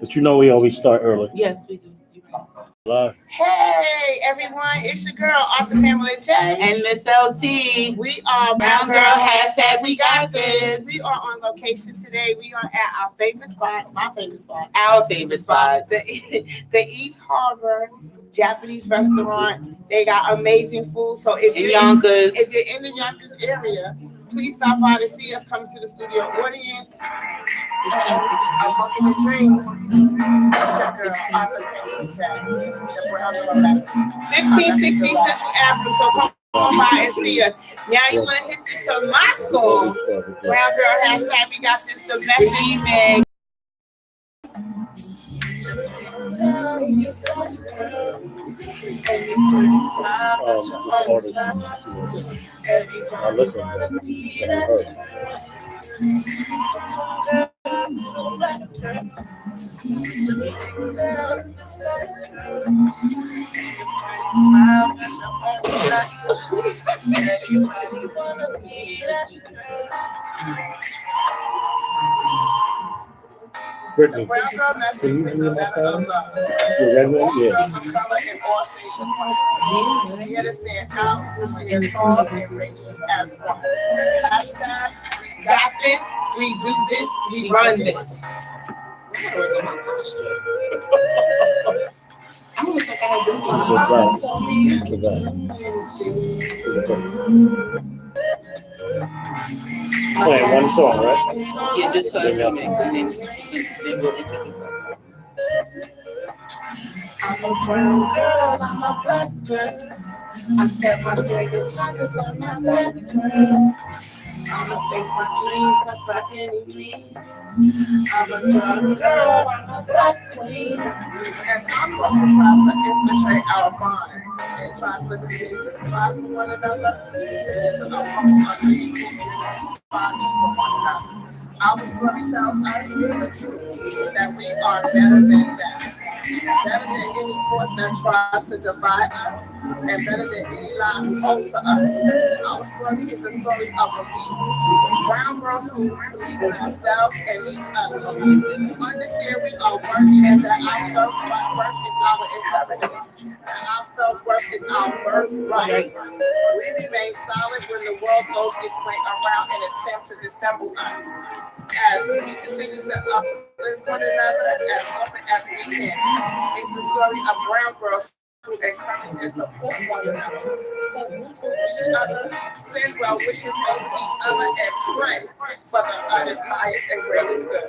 But you know we always start early. Yes, we do. Live. Hey everyone, it's your girl Arthur Pamela J. And Miss LT. We are Brown Girl hashtag we got this. We are on location today. We are at our favorite spot, my favorite spot. Our favorite spot. The East Harbor Japanese restaurant. They got amazing food. So if In Yonkers. if you're in the Yonkers area, please stop by to see us come to the studio audience. I'm booking a dream. That's your girl, Arthur Pamela J. The Brown Girl Lessons. 1560 Central Avenue. So come on by and see us. Now you want to listen to my song, Brown Girl hashtag we got this the message. Brittany, Brown Girl can you message is give me a my letter of phone? love. Your regular? All Yeah. girls of color in all stations. We understand out, stand tall, and radiate as one. Hashtag, we got this, we do this, we run this. I don't think I had Good Playing one song, right? Yeah, just for a minute. I'm a brown girl, I'm a black girl. I set my standards high cause I'm not that girl. I'ma face my dreams, that's by any means. I'm a dark girl, I'm a black queen. As our culture tries to infiltrate our bond and tries to create distrust for one another, we continue to uphold our meaningful dreams, fondness for one another. Our story tells us the truth, that we are better than that. Better than any force that tries to divide us, and better than any lies told to us. Our story is a story of believers, brown girls who believe in ourselves and each other, who understand we are worthy and that our self-worth is our inheritance, that our self-worth is our birthright. We remain solid when the world goes its way around and attempt to dissemble us, as we continue to uplift one another as often as we can. It's the story of brown girls who encourage and support one another, who root for each other, send well wishes over each other, and pray for the other's highest and greatest good.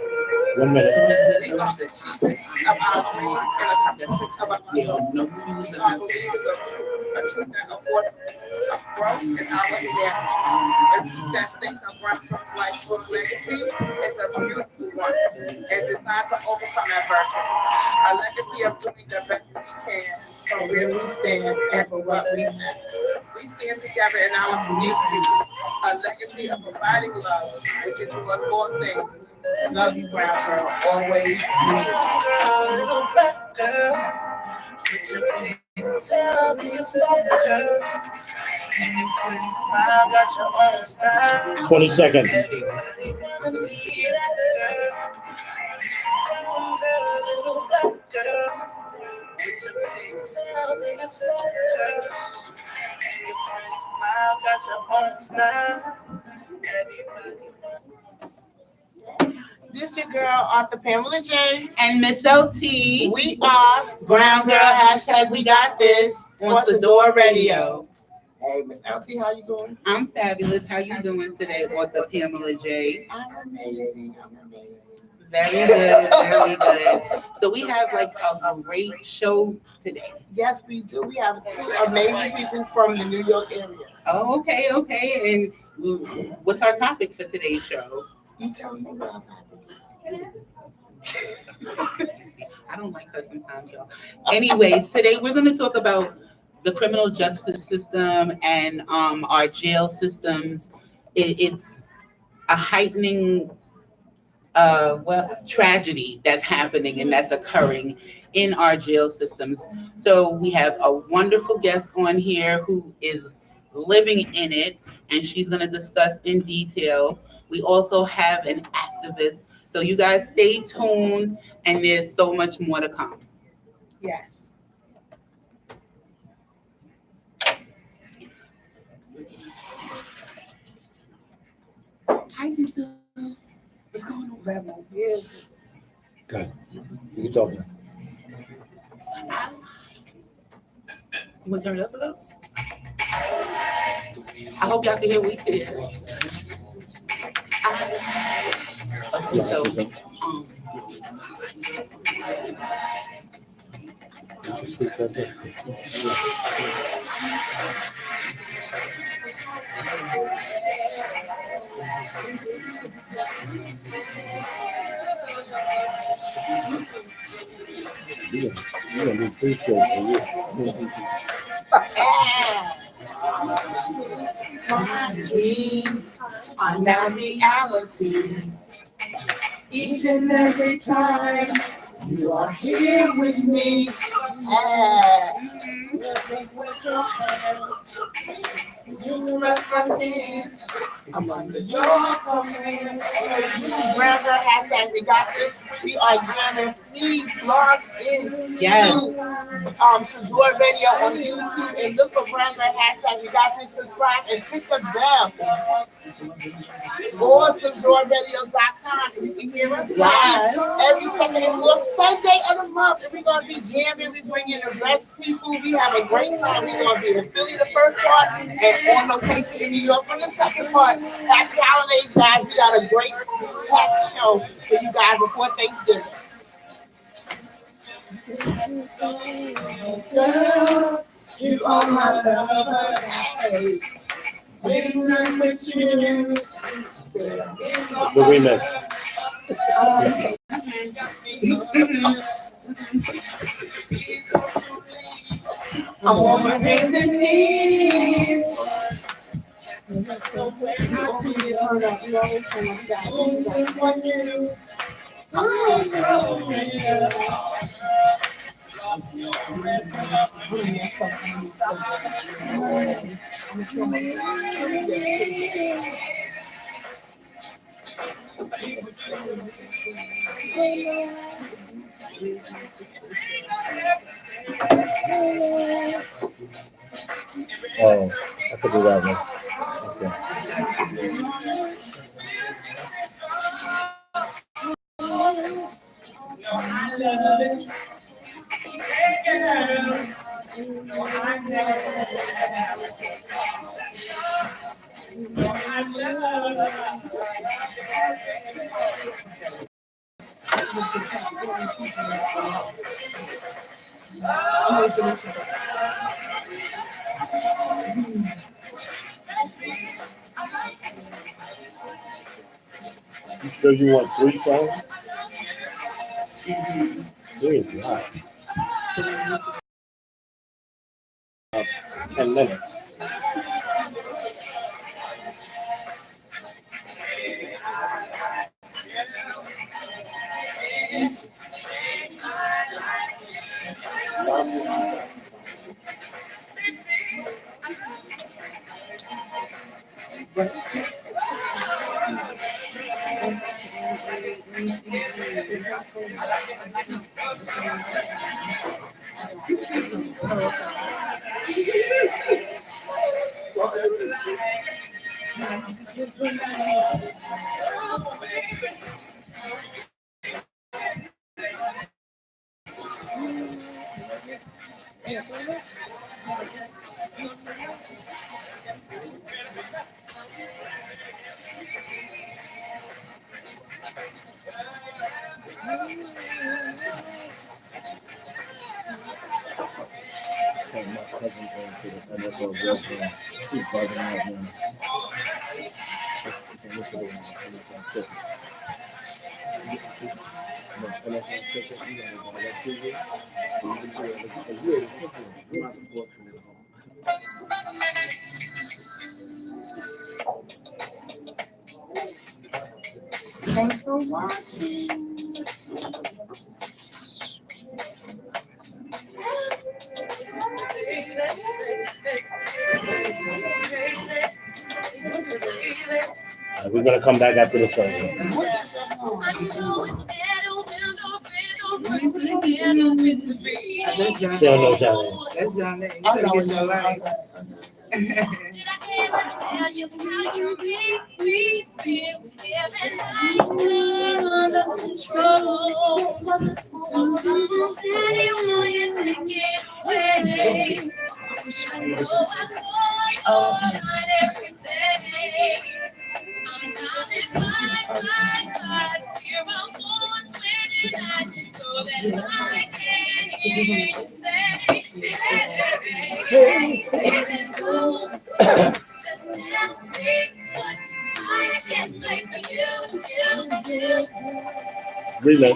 1 minute. We are the chiefest of our dreams and the commitments of our life. We are believers of truth, a truth that affords growth in our humanity. The truth that states a brown girl's life full legacy is a beautiful one and designed to overcome adversity. A legacy of doing the best we can from where we stand and for what we have. We stand together in our community, a legacy of providing love, which is towards all things. Love you, brown girl, always. Little black girl, with your pigtails and your soft curves, and your pretty smile got your own style. 20 seconds. Everybody wanna be that girl. Brown girl, little black girl, with your pigtails and your soft curves, and your pretty smile got your own style. Everybody wanna. This your girl, Arthur Pamela J. And Miss LT. We are Brown Girl hashtag we got this on Sador Radio. Hey, Miss LT, how you doing? I'm fabulous. How you doing today, Author Pamela J? I'm amazing. Very good, very good. So we have like a great show today. Yes, we do. We have two amazing people from the New York area. Oh, okay. And what's our topic for today's show? You tell me what else happened. I don't like her sometimes, y'all. Anyways, today we're going to talk about the criminal justice system and our jail systems. It's a heightening tragedy that's happening and that's occurring in our jail systems. So we have a wonderful guest on here who is living in it, and she's going to discuss in detail. We also have an activist. So you guys stay tuned, and there's so much more to come. Yes. Hi, Lisa. What's going on? Rebel. Yes. Good. You can talk now. You want to turn it up a little? I hope y'all can hear we can. Okay, so, You're gonna do pre-show for you. My dreams are now reality. Each and every time you are here with me. With your hands, you rest my skin. I'm under your command. Brother hashtag we got this. We are jamming. Please log in. Yes. Sedora Radio on YouTube and look for Brother hashtag we got this. Subscribe and click the bell. Or SedoraRadio.com. And you can hear us live every second and fourth Sunday of the month. And we're going to be jamming. We bring in the best people. We have a great time. We're going to be in Philly the first part and on location in New York for the second part. Happy holidays, guys. We got a great packed show for you guys before Thanksgiving. Girl, you are my lover. Hey. When I'm with you. The remix. I'm on my hands and knees. Oh, I could do that one. Okay. You sure you want 3 songs? 3 is not. 10 minutes. Thanks for watching. We're gonna come back after the song. Still no Johnny. That's John. You I better know get it's your life. Remix.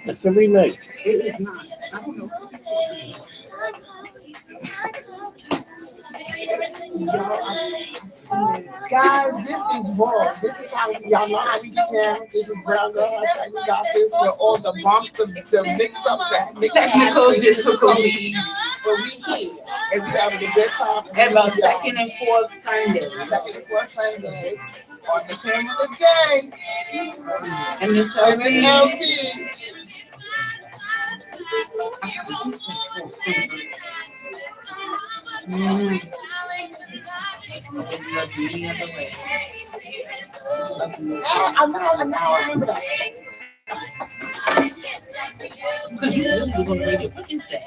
It's the remix. It is not. I don't know. Guys, this is raw. This is how y'all know how we get down. This is Brown Girl. Hashtag we got this. We're all the bumps to mix up that Technical difficulties. But we here. And we having a good time. Every second and fourth Sunday. Second and fourth Sunday. On the camera today. And Miss And LT. I remember that. Because you really was on the radio. What you say? I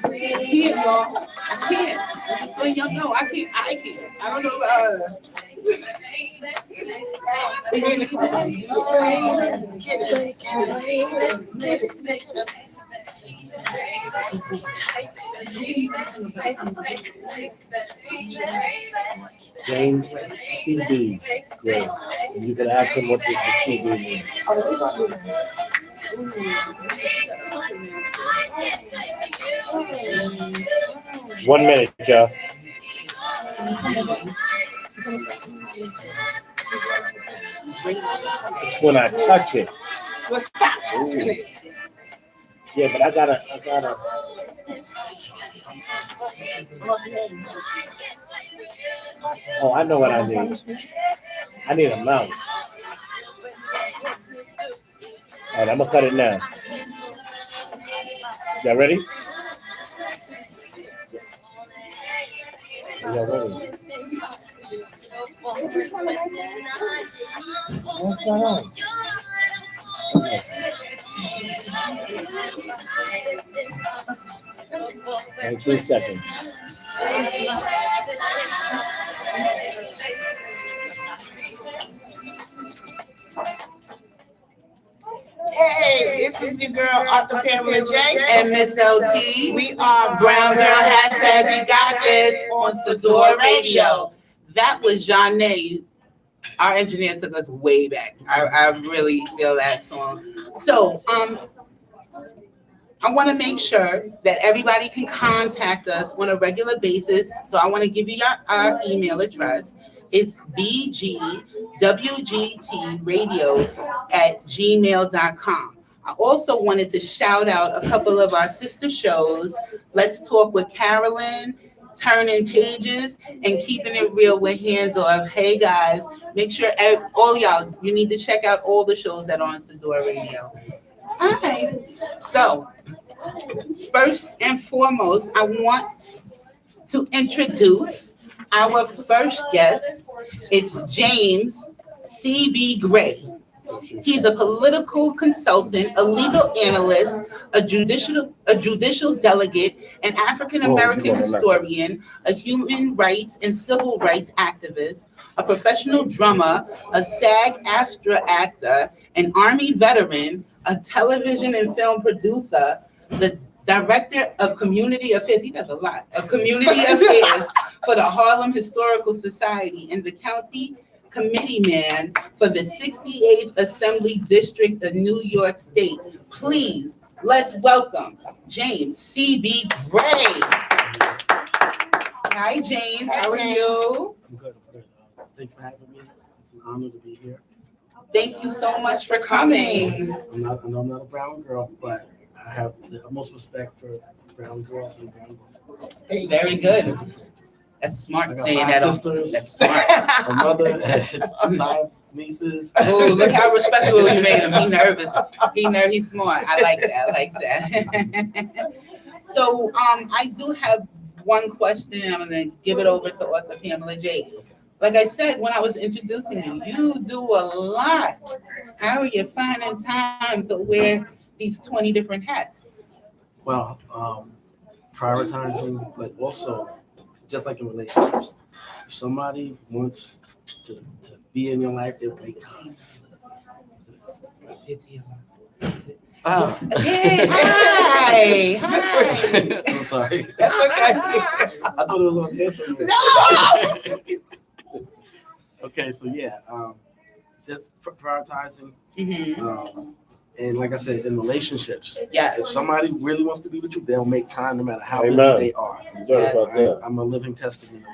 can't, y'all. I can't. Well, y'all know I can't. I don't know about James CB. Yeah. You can ask him what this CB means. 1 minute, Joe. It's when I touch it. Well, stop touching it. Yeah, but I gotta. Oh, I know what I need. I need a mouse. All right, I'm gonna cut it now. Y'all ready? Y'all ready? What's going on? 19 seconds. Hey, this is your girl, Arthur Pamela J. and Miss LT. We are Brown Girl hashtag we got this on Sador Radio. That was Janae. Our engineer took us way back. I really feel that song. So I want to make sure that everybody can contact us on a regular basis. So I want to give you our email address. It's bgwgtradio@gmail.com. I also wanted to shout out a couple of our sister shows. Let's Talk with Carolyn, Turning Pages, and Keeping It Real with Hands Off. Hey guys, make sure all y'all, you need to check out all the shows that are on Sador Radio. All right. So first and foremost, I want to introduce our first guest. It's James C.B. Gray. He's a political consultant, a legal analyst, a judicial delegate, an African-American historian, a human rights and civil rights activist, a professional drummer, a SAG-AFTRA actor, an Army veteran, a television and film producer, the director of community affairs, he does a lot, of community affairs for the Harlem Historical Society, and the county committee man for the 68th Assembly District of New York State. Please, let's welcome James C.B. Gray. Hi, James. How are you? I'm good. Thanks for having me. It's an honor to be here. Thank you so much for coming. I know I'm not a brown girl, but I I have the utmost respect for brown girls and brown boys. Very good. That's I smart got saying 5 that. sisters, That's smart. a mother, and 5 nieces. Oh, look how respectable you made him. He nervous. He's smart. I like that. I like that. So, I do have one question. I'm gonna give it over to Author Pamela J. Like I said, when I was introducing you, you do a lot. How are you finding time to wear these 20 different hats? Well, prioritizing, but also just like in relationships, if somebody wants to be in your life, they'll take time. Ah. Hey, hi. Hi. I'm sorry. That's okay. I thought it was on this. No. Okay, so yeah, just prioritizing, and like I said, in relationships, Yes. if somebody really wants to be with you, they'll make time no matter how busy Amen. they are. You right about that. I'm a living testament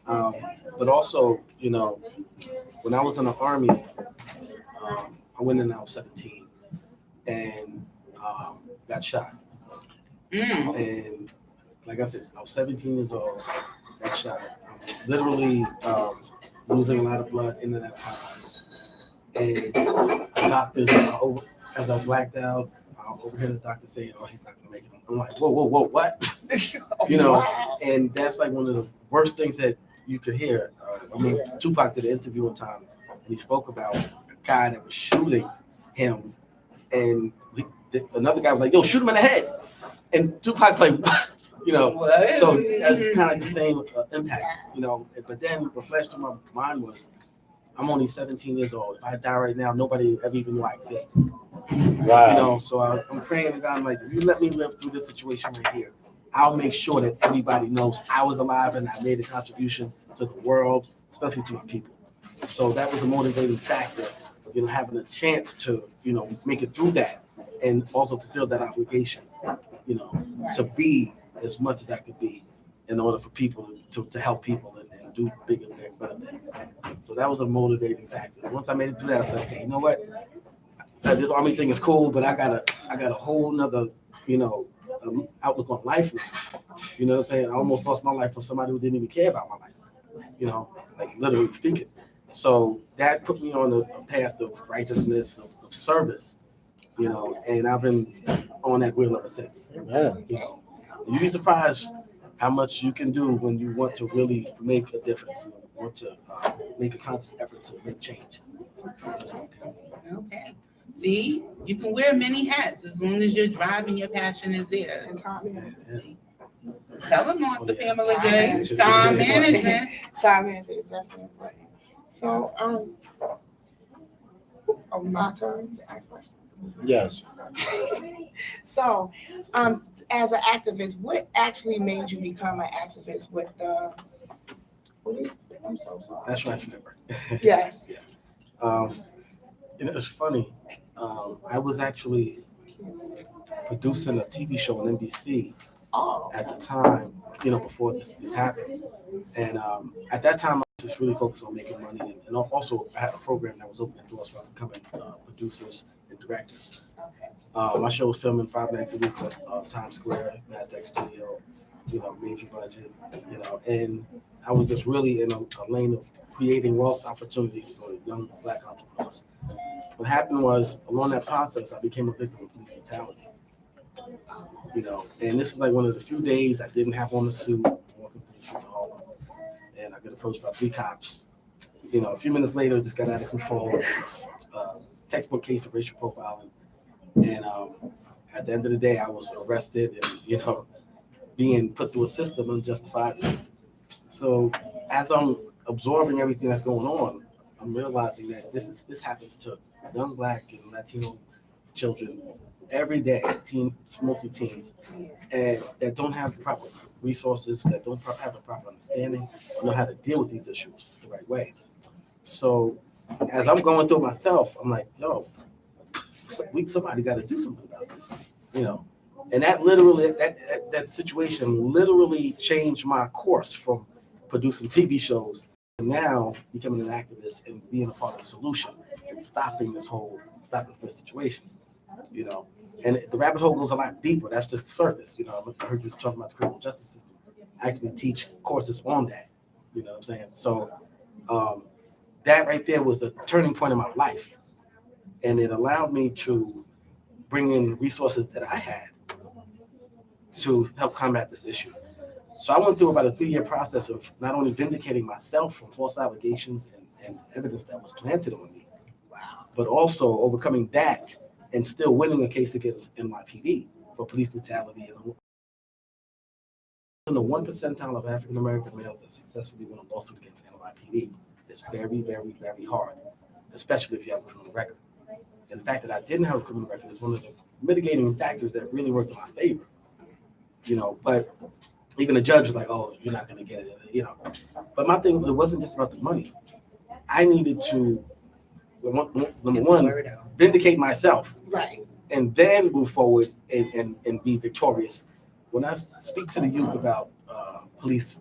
of that. But also, you know, when I was in the Army, I went in when I was 17 and got shot. And like I said, I was 17 years old, got shot. Literally losing a lot of blood in that process. And the doctors, as I blacked out, I overheard the doctor say, "Oh, he's not gonna make it." I'm like, "Whoa, what?" You know, and that's like one of the worst things that you could hear. I mean, Tupac did an interview one time, and he spoke about a guy that was shooting him, and another guy was like, "Yo, shoot him in the head," and Tupac's like, you know. What? So that's kind of the same impact, you know. But then what flashed through my mind was, I'm only 17 years old. If I die right now, nobody ever even knew I existed. Wow. You know, so I'm praying to God, I'm like, if you let me live through this situation right here, I'll make sure that everybody knows I was alive and I made a contribution to the world, especially to my people. So that was a motivating factor, you know, having a chance to, you know, make it through that and also fulfill that obligation, you know, to be as much as I could be in order for people to help people and do bigger and better things. So that was a motivating factor. Once I made it through that, I said, okay, you know what? This Army thing is cool, but I got a whole nother, you know, outlook on life now. You know what I'm saying? I almost lost my life for somebody who didn't even care about my life, you know, like literally speaking. So that put me on a path of righteousness, of service, you know, and I've been on that wheel ever since. Yeah. You know, you'd be surprised how much you can do when you want to really make a difference, you want to make a conscious effort to make change. Okay. See, you can wear many hats as long as your drive and your passion is there. And time management. Tell them off the Pamela Time J. management. Time management. Time management is definitely important. So, my turn to ask questions. Yes. So, as an activist, what actually made you become an activist with the? What is? I'm so sorry. That's right, never. Yes. You know, it's funny. I was actually producing a TV show on NBC Oh. at the time, you know, before this happened. And at that time, I was just really focused on making money. And also, I had a program that was opening doors for upcoming producers and directors. Okay. My show was filming 5 nights a week at Times Square, NASDAQ Studio, you know, major budget, you know, and I was just really in a lane of creating wealth opportunities for young Black entrepreneurs. What happened was, along that process, I became a victim of police brutality. You know, and this is like one of the few days I didn't have on the suit, walking through the streets of Harlem, and I got approached by 3 cops. You know, a few minutes later, this got out of control. Textbook case of racial profiling, and at the end of the day, I was arrested and, you know, being put through a system unjustifiably. So as I'm absorbing everything that's going on, I'm realizing that this happens to young Black and Latino children every day, mostly teens, and that don't have the proper resources, that don't have the proper understanding, know how to deal with these issues the right way. So as I'm going through it myself, I'm like, yo, somebody got to do something about this, you know. And that literally, that situation literally changed my course from producing TV shows to now becoming an activist and being a part of the solution and stopping this situation, you know. And the rabbit hole goes a lot deeper. That's just the surface. You know, I heard you was talking about the criminal justice system. I actually teach courses on that. You know what I'm saying? So that right there was the turning point in my life. And it allowed me to bring in resources that I had to help combat this issue. So I went through about a 3-year process of not only vindicating myself from false allegations and evidence that was planted on me, but also overcoming that and still winning a case against NYPD for police brutality. In the 1 percentile of African American males that successfully win a lawsuit against NYPD is very, very, very hard, especially if you have a criminal record. And the fact that I didn't have a criminal record is one of the mitigating factors that really worked in my favor. You know, but even the judge was like, "Oh, you're not going to get it," you know. But my thing, it wasn't just about the money. I needed to, number one, vindicate myself, Right. and then move forward and be victorious. When I speak to the youth about police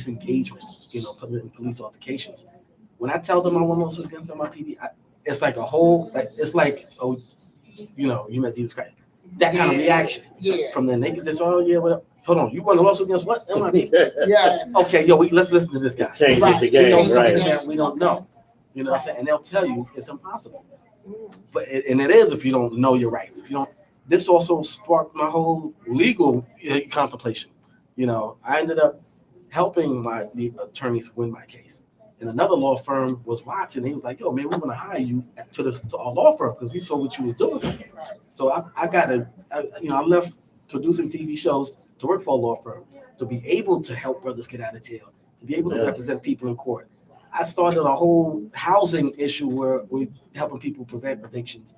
engagement, you know, police altercations, when I tell them I want to lawsuit against NYPD, it's like a whole, it's like, oh, you know, you met Jesus Christ. That kind of reaction. Yeah. From then they get this, oh yeah, what? Hold on, you want to lawsuit against what? NYPD? Yeah. Okay, yo, let's listen to this guy. Changes Right. the He knows game, something right? that we don't know. You know what I'm saying? And they'll tell you it's impossible. But and it is if you don't know your rights. If you don't, this also sparked my whole legal contemplation. You know, I ended up helping the attorneys win my case. And another law firm was watching. He was like, "Yo, man, we want to hire you to our law firm because we saw what you was doing." So I left producing TV shows to work for a law firm to be able to help brothers get out of jail, to be able to represent people in court. I started a whole housing issue where we're helping people prevent evictions.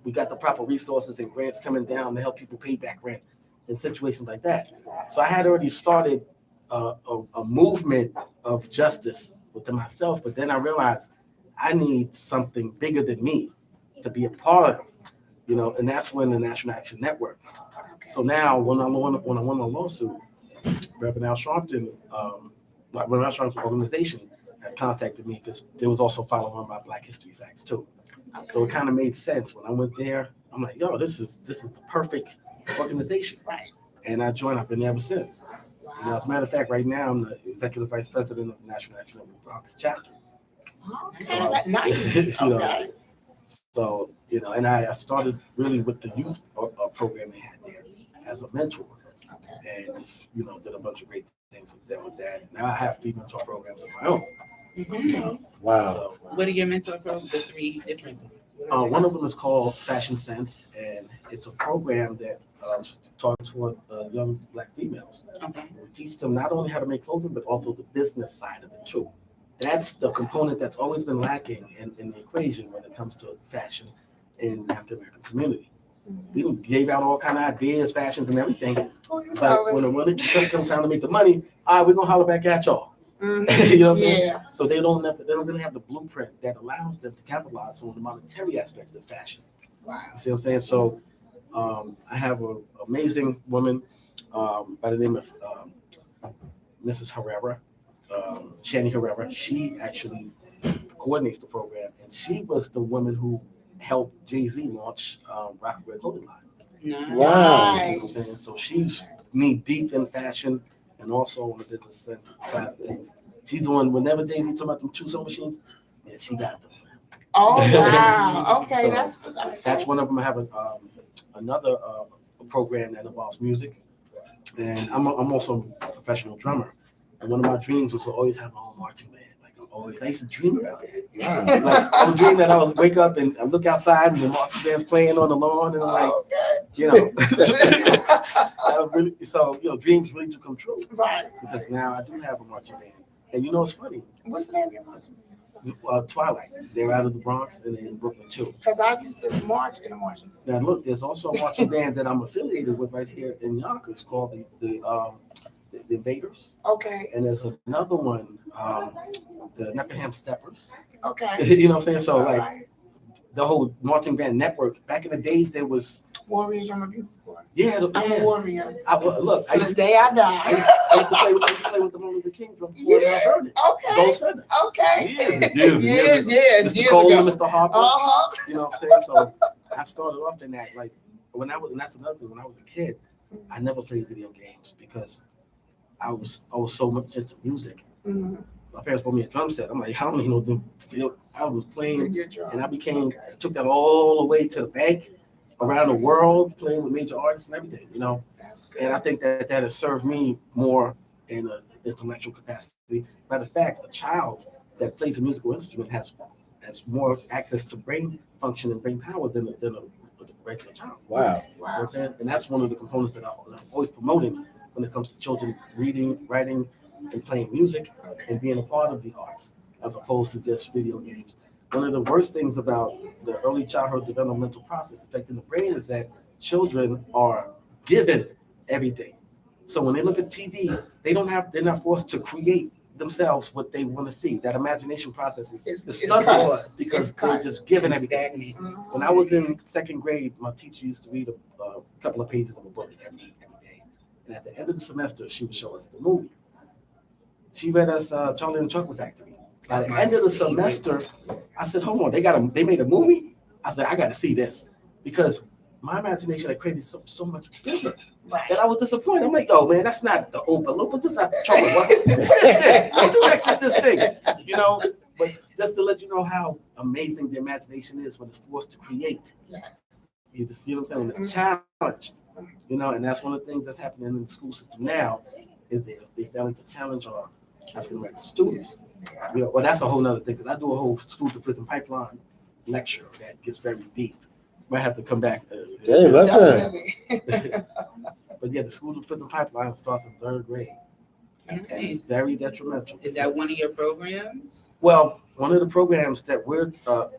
We got the proper resources and grants coming down to help people pay back rent in situations like that. So I had already started a movement of justice within myself, but then I realized I need something bigger than me to be a part of, you know, and that's when the National Action Network. So now when I won a lawsuit, Reverend Al Sharpton, Reverend Al Sharpton's organization had contacted me because they was also following my Black History Facts too. So it kind of made sense when I went there. I'm like, yo, this is the perfect organization. Right. And I joined. I've been there ever since. You know, as a matter of fact, right now I'm the executive vice president of the National Action Network Bronx chapter. Okay, nice. You know, Okay. So, you know, and I started really with the youth program they had there as a mentor. And just, you know, did a bunch of great things with them with that. Now I have 3 mentor programs of my own. You know, Wow. so, What are your mentor programs? The 3 different ones. What are they? one of them is called Fashion Sense, and it's a program that talks to young Black females. Okay. We teach them not only how to make clothing, but also the business side of it too. That's the component that's always been lacking in the equation when it comes to fashion in the African American community. We gave out all kind of ideas, fashions, and everything. But when it comes time to make the money, all right, we're gonna holler back at y'all. You know what I'm saying? Yeah. So they don't really have the blueprint that allows them to capitalize on the monetary aspect of fashion. Wow. You see what I'm saying? So I have an amazing woman by the name of Mrs. Herrera, Shani Herrera. She actually coordinates the program, and she was the woman who helped Jay-Z launch Rockaway Clothing Line. Nice. Wow. You know what I'm saying? So she's knee deep in fashion and also on the business sense side of things. She's the one, whenever Jay-Z talking about them 2 sewing machines, yeah, she got them. Oh, wow. Okay, So, That's one of them. I have another program that involves music, and I'm also a professional drummer. And one of my dreams was to always have my own marching band. Like I used to dream about that. Wow. Like I would dream that I was wake up and I look outside and the marching band's playing on the lawn, and I'm like, you know, so you know, dreams really do come true Right. because now I do have a marching band. And you know, it's funny. What's the name of your marching band? Twilight. They're out of the Bronx and they're in Brooklyn too. Because I used to march in a marching band. Now look, there's also a marching band that I'm affiliated with right here in Yonkers called the Invaders, Okay. and there's another one, the Nepperham Steppers. Okay. You know what I'm saying? So All like right. the whole marching band network. Back in the days, there was Warriors, I'm a beautiful boy. yeah. I'm a warrior. Look, I To used the day I I die. used to play with the Martin Luther King drum before Yeah. I heard it. Okay. Gold Center. Okay. Years. Years Mr. Cole and ago. Mr. Harper. Uh-huh. You know what I'm saying? So I started off in that, like and that's another thing, when I was a kid, I never played video games because I was so much into music. Mhm. My parents bought me a drum set. I'm like, I don't even know the feel. I was playing, Good job. and I became Okay. took that all the way to the bank, around the world, playing with major artists and everything, you know. That's good. And I think that has served me more in an intellectual capacity. Matter of fact, a child that plays a musical instrument has more access to brain function and brain power than a regular child. Wow. You know what Wow. I'm saying? And that's one of the components that I'm always promoting when it comes to children reading, writing, and playing music and being a part of the arts as opposed to just video games. One of the worst things about the early childhood developmental process affecting the brain is that children are given everything. So when they look at TV, they're not forced to create themselves what they want to see. That imagination process is It's stunted cut. because It's they're cut. just given everything. Stagnant. Mhm. When I was in second grade, my teacher used to read a couple of pages of a book every day. And at the end of the semester, she would show us the movie. She read us Charlie and the Chocolate Factory. By the end of the semester, I said, hold on, they made a movie? I said, I got to see this. Because my imagination had created so much bigger Right. that I was disappointed. I'm like, oh man, that's not the Oompa Loompas. This is not the chocolate. What is this? Who directed this thing? You know, but just to let you know how amazing the imagination is when it's forced to create. Yes. You just see what I'm saying? When it's challenged, you know, and that's one of the things that's happening in the school system now is they're failing to challenge our African American students. You know, well, that's a whole nother thing because I do a whole school to prison pipeline lecture that gets very deep. Might have to come back. Hey, listen. Definitely. But yeah, the school to prison pipeline starts in third grade. And Nice. it's very detrimental. Is that one of your programs? Well, one of the programs that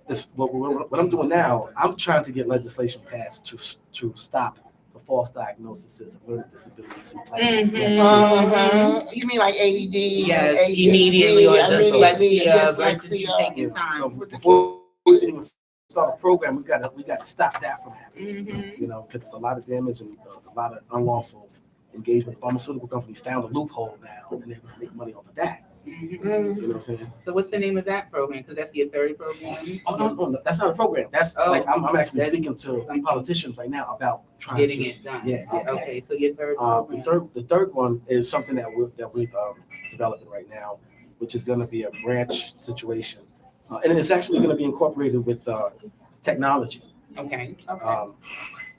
is what I'm doing now. I'm trying to get legislation passed to stop the false diagnoses of learning disabilities in black Mhm. Uh-huh. You mean like ADD? Yes, ADHD, immediately, or immediately, dyslexia versus you dyslexia. taking So time. before we can even start a program, we got to stop that from happening. Mhm. You know, because there's a lot of damage and a lot of unlawful engagement. Pharmaceutical companies found a loophole now, and they're going to make money off of that. Mhm. You know what I'm saying? So what's the name of that program? Because that's your third program. Oh no, that's not a program. That's Oh, like I'm actually that's speaking to politicians right now about trying Getting to. it done. Yeah. Okay, so your third The program. third one is something that we're developing right now, which is going to be a branch situation, and it's actually going to be incorporated with technology. Okay. Okay.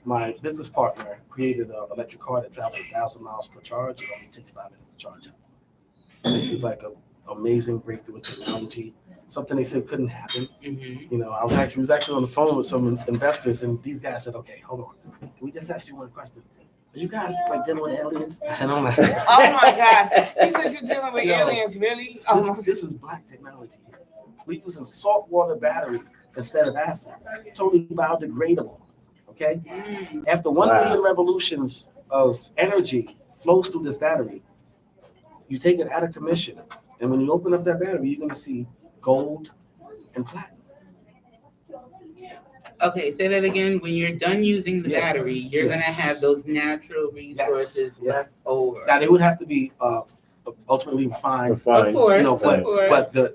My business partner created an electric car that travels 1,000 miles per charge. It only takes 5 minutes to charge it. This is like an amazing breakthrough in technology. Something they said couldn't happen. Mhm. You know, I was actually on the phone with some investors, and these guys said, "Okay, hold on. Can we just ask you one question? Are you guys like dealing with aliens?" And I'm like, Oh my God. You said you're dealing with Yo. aliens, really? Oh, this is black technology here. We're using saltwater battery instead of acid. Totally biodegradable. Okay? Mm. After 1 Wow. million revolutions of energy flows through this battery, you take it out of commission. And when you open up that battery, you're going to see gold and platinum. Okay, say that again. When you're done using the Yeah. battery, you're Yeah. gonna have those natural resources Yeah. left over. Now, they would have to be ultimately refined, Of Fine. course, you know, of course. but the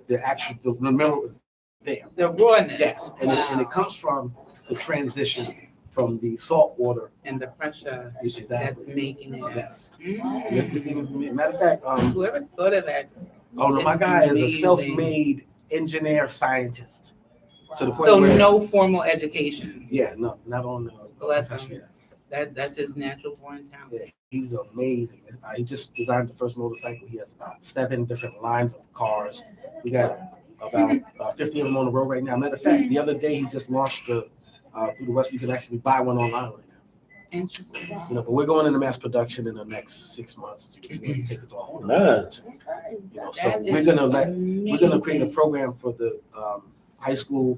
mineral is there. The rawness. Yes, and Wow. it comes from the transition from the salt water. And the pressure Exactly. that's making it. Yes. Mm. And this thing is, matter of fact, Whoever thought of that. oh no, my It's guy is a amazing. self-made engineer scientist to the point So where no formal education. yeah, no, not on the Bless him. profession. That's his natural born talent. Yeah, he's amazing. He just designed the first motorcycle. He has about 7 different lines of cars. We got about 50 of them on the road right now. Matter of fact, the other day he just launched through the West. You can actually buy one online right now. Interesting. You know, but we're going into mass production in the next 6 months. It's gonna take it to a whole nother Nice. level. okay. You know, so That we're is gonna create a amazing. program for the high school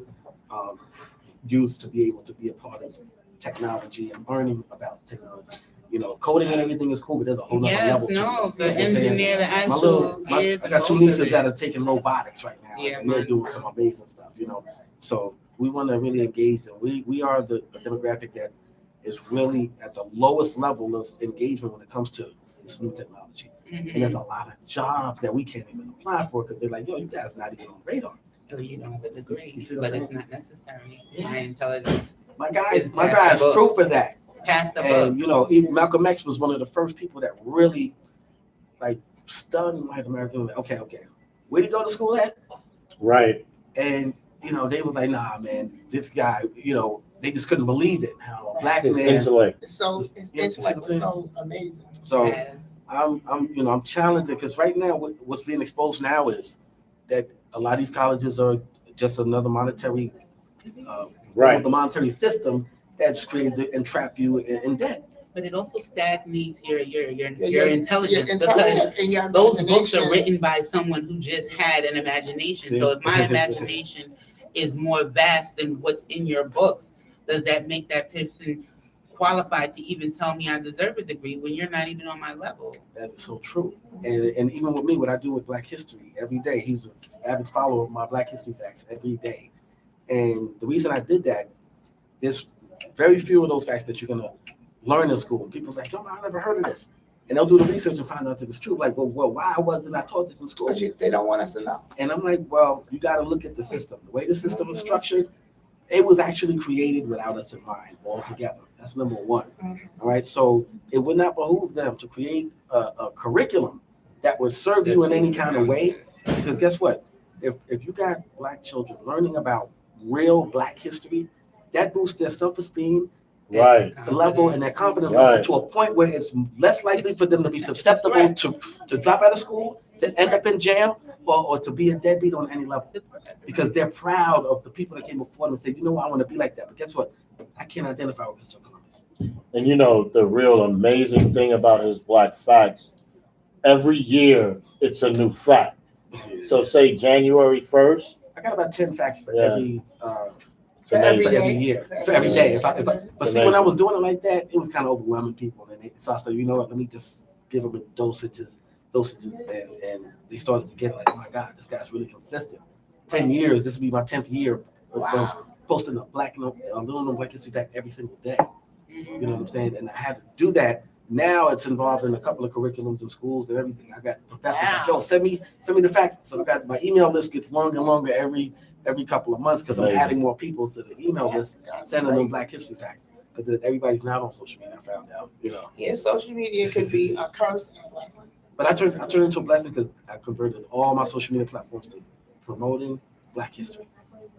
youth to be able to be a part of technology and learning about technology. You know, coding and everything is cool, but there's a whole nother Yes, level to no, it. the You know what I'm saying? engineer, the My actual little, gears I and got 2 bolts of nieces it. that are taking robotics right now, Yeah, and they're mine doing too. some amazing stuff. You know, so we want to really engage them. We are the demographic that is really at the lowest level of engagement when it comes to this new technology. And there's Mhm. a lot of jobs that we can't even apply for because they're like, yo, you guys not even on the radar. Oh, you don't have a degree, You see what but I'm it's not necessary. Yeah. My intelligence. My guy Is is basketball. proof of that. Pass the And, book. you know, even Malcolm X was one of the first people that really like stunned white Americans. Like, okay, where'd he go to school at? Right. And, you know, they was like, nah, man, this guy, you know, they just couldn't believe it. How a black His man. intellect. It's so, his Yeah, intellect was see so amazing. So Yes. I'm challenging because right now what's being exposed now is that a lot of these colleges are just another monetary, Right. the monetary system that's created to entrap you in debt. But it also stagnates your Your intelligence, because intelligence and your those books are imagination. written by someone who just had an imagination. So if my imagination is more vast than what's in your books, does that make that person qualified to even tell me I deserve a degree when you're not even on my level? That is so true. And even with me, what I do with Black History every day, he's an avid follower of my Black History facts every day. And the reason I did that, there's very few of those facts that you're gonna learn in school. People's like, yo, I never heard of this. And they'll do the research and find out that it's true. Like, well, why wasn't I taught this in school? But they don't want us to know. And I'm like, well, you got to look at the system. The way the system is structured, it was actually created without us in mind altogether. That's number one. All right. So it would not behoove them to create a curriculum that would serve you in any kind of way. Because guess what? If you got Black children learning about real Black history, that boosts their self-esteem, Right. the level and their confidence Right. level to a point where it's less likely for them to be susceptible to drop out of school, to end up in jail, or to be a deadbeat on any level. Because they're proud of the people that came before them and say, you know, I want to be like that. But guess what? I can't identify with Christopher Columbus. And you know, the real amazing thing about his Black Facts, every year it's a new fact. So say January 1st, I got about 10 facts for Yeah. every it's For every for amazing. every day. year, For for every every day. day. But see, when I was doing it like that, it was kind of overwhelming people. And so I said, you know what, let me just give them dosages, and they started to get like, oh my God, this guy's really consistent. 10 years, this will be my 10th year of Wow. posting a little known Black History fact every single day. You know what I'm saying? And I had to do that. Now it's involved in a couple of curriculums in schools and everything. I got professors like, yo, send me the facts. So I got my email list gets longer and longer every couple of months because I'm Amazing. adding more people to the email list, sending them Black History facts. Because everybody's not on social media, I found out, you know. Yeah, social media could be a curse and a blessing. But I turned it into a blessing because I converted all my social media platforms to promoting Black history.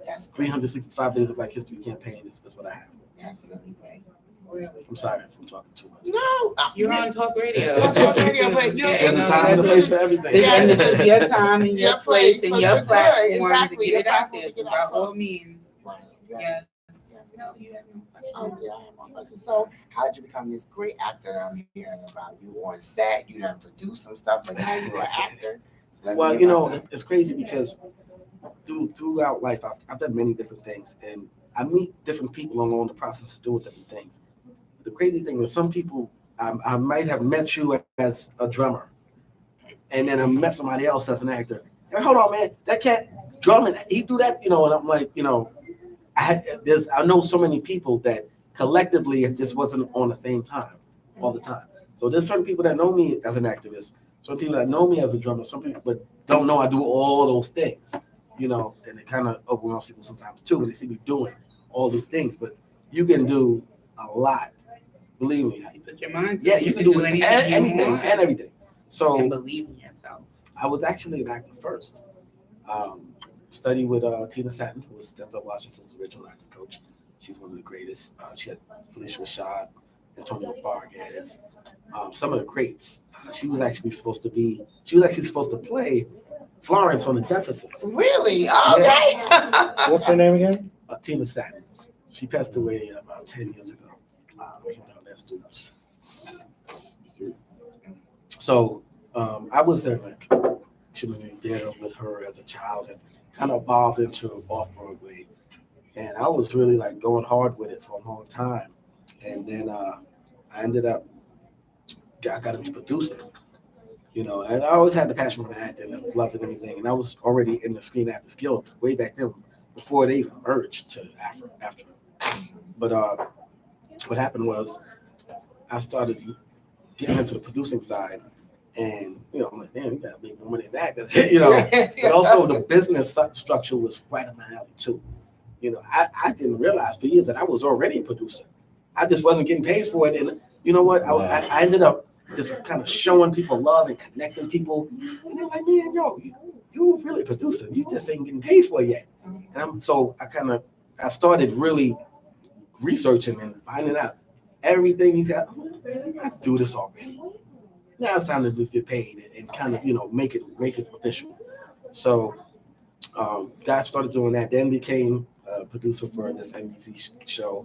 That's 365 days of Black history campaign is what I have. That's really great. Really. I'm sorry if I'm talking too much. No, You're on talk radio. You're on talk radio, but you're There's in a time and a place for everything. Yeah. And this is your time and your place and so your you're good. platform Exactly, to your get it out platform there. to get So by out. all means, Right. Yeah. yeah. Yeah, no, you haven't. Yeah, I have one question. So, how did you become this great actor that I'm hearing about? You were on set, you done produced some stuff, but now you're an actor. So let me Well, hear you about know, that. it's crazy because throughout life, I've done many different things, and I meet different people along the process of doing different things. The crazy thing is, some people I might have met you as a drummer, and then I met somebody else as an actor. Hey, hold on, man, that cat drumming, he do that, you know? And I'm like, you know, I know so many people that collectively it just wasn't on the same time all the time. So there's certain people that know me as an activist, some people that know me as a drummer, some people but don't know I do all those things, you know, and it kind of overwhelms people sometimes too when they see me doing all these things. But you can do a lot, believe me. You put your mind to Yeah, it. you can do anything you and want. everything. And So believe in yourself. I was actually an actor first. Studied with Tina Satin, who was Denzel Washington's original acting coach. She's one of the greatest. She had Felicia Rashad, Antonio Vargas, some of the greats. She was actually supposed to play Florence on The Jeffersons. Really? Okay. What's her name again? Tina Satin. She passed away about 10 years ago. So I was there like community theater with her as a child and kind of evolved into off-Broadway. And I was really like going hard with it for a long time. And then I ended up, I got into producing, you know, and I always had the passion for acting and loved it and everything. And I was already in the Screen Actors Guild way back then, before they even merged to after. But what happened was I started getting into the producing side. And, you know, I'm like, damn, you gotta make more money than that. 'Cause, you know, but also the business structure was right up my alley too. You know, I didn't realize for years that I was already a producer. I just wasn't getting paid for it. And you know what? I ended up just kind of showing people love and connecting people. And they're like, man, yo, you really producing. You just ain't getting paid for it yet. And so I started really researching and finding out everything he's got. I do this already. Now it's time to just get paid and kind of, make it official. So God started doing that, then became a producer for this NBC show.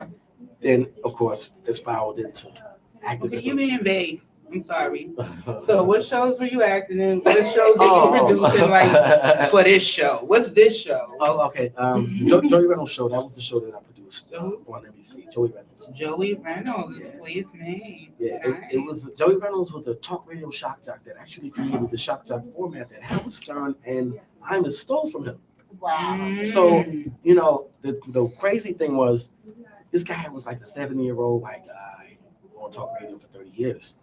Then, of course, it spiraled into Okay, activism. you being vague. I'm sorry. So what shows were you acting in? What shows are you producing like for this show? What's this show? Oh, okay. Joey Reynolds show. That was the show that I produced on NBC. Joey Reynolds. Joey Reynolds, please me. Yeah, it was Joey Reynolds was a talk radio shock jock that actually created the shock jock format that Howard Stern and Hyman stole from him. Wow. So, the crazy thing was, this guy was like a 70-year-old white guy on talk radio for 30 years.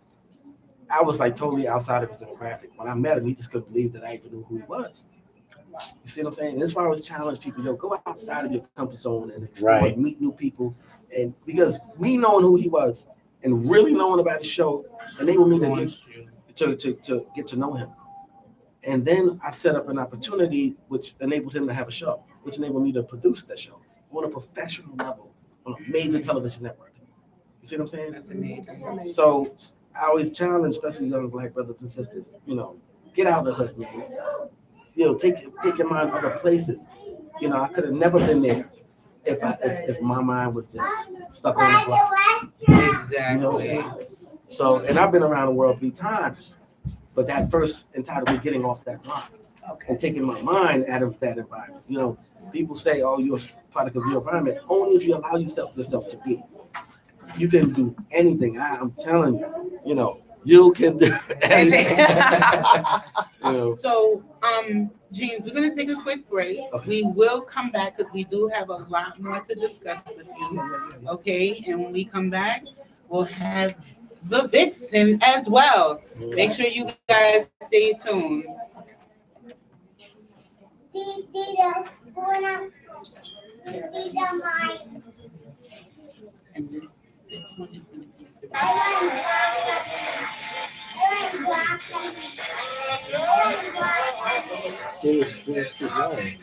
I was like totally outside of his demographic. When I met him, he just couldn't believe that I even knew who he was. You see what I'm saying? And that's why I always challenge people, go outside of your comfort zone and explore, Right. meet new people. And because me knowing who he was and really knowing about his show enabled me to get to know him. And then I set up an opportunity which enabled him to have a show, which enabled me to produce that show on a professional level on a major television network. You see what I'm saying? That's amazing. That's amazing. So I always challenge, especially young Black brothers and sisters, get out of the hood, man. Take your mind other places. I could have never been there if my mind was just stuck on the block. Exactly. So, and I've been around the world 3 times, but that first entitled me getting off that block and taking my mind out of that environment. People say, "Oh, you're a product of your environment." Only if you allow yourself to be. You can do anything. I'm telling you, you can do anything. So, James, we're gonna take a quick break. Okay. We will come back because we do have a lot more to discuss with you. Okay, and when we come back, we'll have the Vixen as well. Make sure you guys stay tuned. And this one is gonna be Tonight.